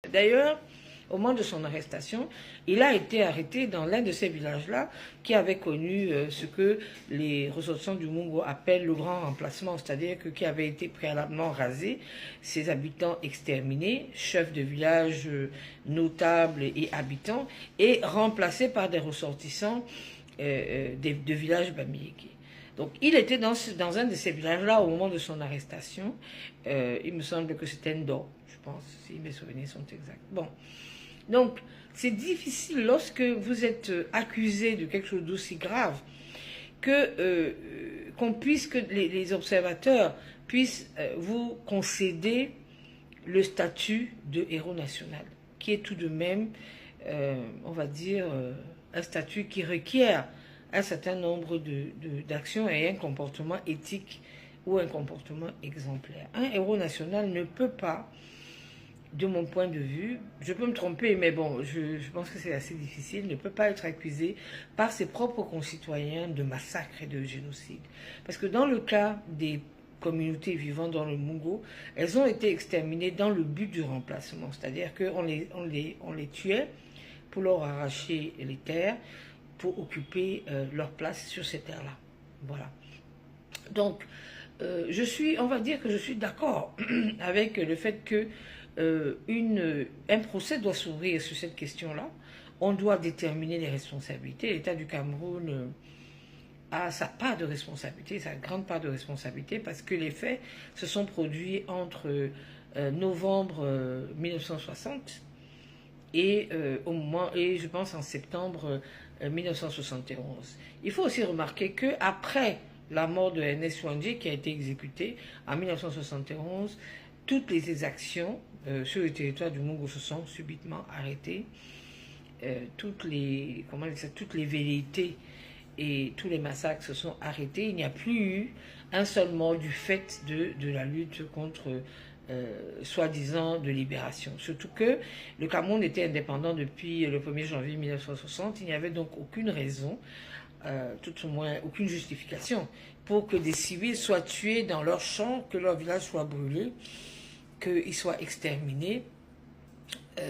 D'ailleurs, au moment de son arrestation, il a été arrêté dans l'un de ces villages-là qui avait connu ce que les ressortissants du Mungo appellent le grand remplacement, c'est-à-dire qui avait été préalablement rasé, ses habitants exterminés, chefs de village notables et habitants, et remplacés par des ressortissants de villages bamileke. Donc, il était dans un de ces villages-là au moment de son arrestation. Il me semble que c'était Ndo, je pense, si mes souvenirs sont exacts. Bon. Donc, c'est difficile lorsque vous êtes accusé de quelque chose d'aussi grave que les observateurs puissent vous concéder le statut de héros national, qui est tout de même, on va dire, un statut qui requiert un certain nombre d'actions et un comportement éthique ou un comportement exemplaire. Un héros national ne peut pas, de mon point de vue, je peux me tromper, mais bon, je pense que c'est assez difficile, ne peut pas être accusé par ses propres concitoyens de massacre et de génocide. Parce que dans le cas des communautés vivant dans le Mungo, elles ont été exterminées dans le but du remplacement, c'est-à-dire qu'on les tuait pour leur arracher les terres, pour occuper leur place sur ces terres-là. Voilà. Donc, on va dire que je suis d'accord avec le fait que un procès doit s'ouvrir sur cette question-là. On doit déterminer les responsabilités. L'État du Cameroun a sa part de responsabilité, sa grande part de responsabilité, parce que les faits se sont produits entre novembre 1960 et je pense en septembre 1971. Il faut aussi remarquer que après la mort de Ernest Ouandjé, qui a été exécuté en 1971, toutes les exactions sur le territoire du Mungo se sont subitement arrêtées. Toutes les velléités et tous les massacres se sont arrêtés. Il n'y a plus eu un seul mort du fait de la lutte contre soi-disant de libération. Surtout que le Cameroun était indépendant depuis le 1er janvier 1960. Il n'y avait donc aucune raison, tout au moins aucune justification, pour que des civils soient tués dans leurs champs, que leur village soit brûlé, qu'ils soient exterminés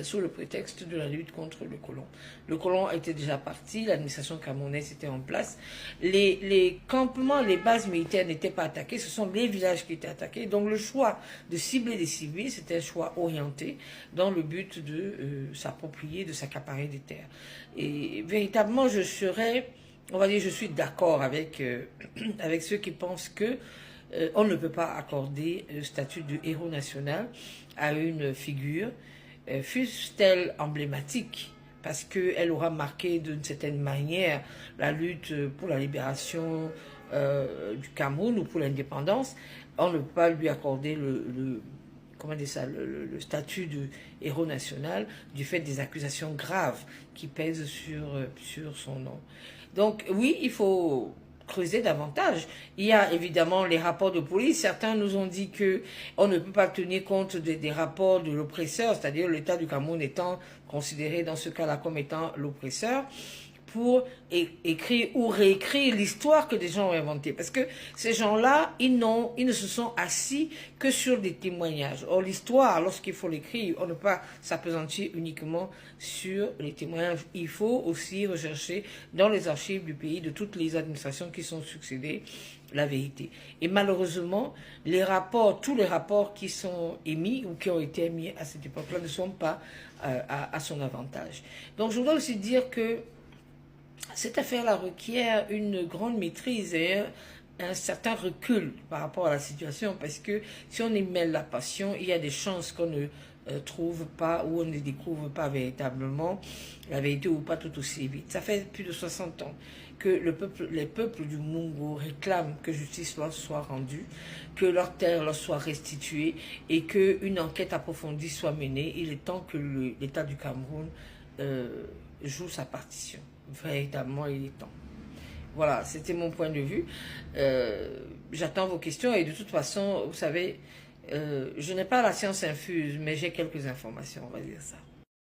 sous le prétexte de la lutte contre le colon. Le colon était déjà parti, l'administration camerounaise était en place, les campements, les bases militaires n'étaient pas attaquées, ce sont les villages qui étaient attaqués. Donc le choix de cibler des civils, c'était un choix orienté dans le but de s'approprier, de s'accaparer des terres. Et véritablement, je suis d'accord avec ceux qui pensent que on ne peut pas accorder le statut de héros national à une figure, fût-elle emblématique, parce qu'elle aura marqué d'une certaine manière la lutte pour la libération du Cameroun ou pour l'indépendance. On ne peut pas lui accorder le statut de héros national du fait des accusations graves qui pèsent sur son nom. Donc oui, il faut creuser davantage. Il y a évidemment les rapports de police. Certains nous ont dit que on ne peut pas tenir compte des rapports de l'oppresseur, c'est-à-dire l'État du Cameroun étant considéré dans ce cas-là comme étant l'oppresseur, pour écrire ou réécrire l'histoire que des gens ont inventée. Parce que ces gens-là, ils ne se sont assis que sur des témoignages. Or, l'histoire, lorsqu'il faut l'écrire, on ne peut pas s'appesantir uniquement sur les témoignages. Il faut aussi rechercher dans les archives du pays, de toutes les administrations qui sont succédées, la vérité. Et malheureusement, tous les rapports qui sont émis ou qui ont été émis à cette époque-là ne sont pas à son avantage. Donc, je voudrais aussi dire que cette affaire-là requiert une grande maîtrise et un certain recul par rapport à la situation, parce que si on y mêle la passion, il y a des chances qu'on ne trouve pas ou on ne découvre pas véritablement la vérité ou pas tout aussi vite. Ça fait plus de 60 ans que les peuples du Mungo réclament que justice leur soit rendue, que leurs terres leur soient restituées et qu'une enquête approfondie soit menée. Il est temps que l'État du Cameroun joue sa partition. Véritablement, il est temps. Voilà, c'était mon point de vue. J'attends vos questions et de toute façon, vous savez, je n'ai pas la science infuse, mais j'ai quelques informations, on va dire ça.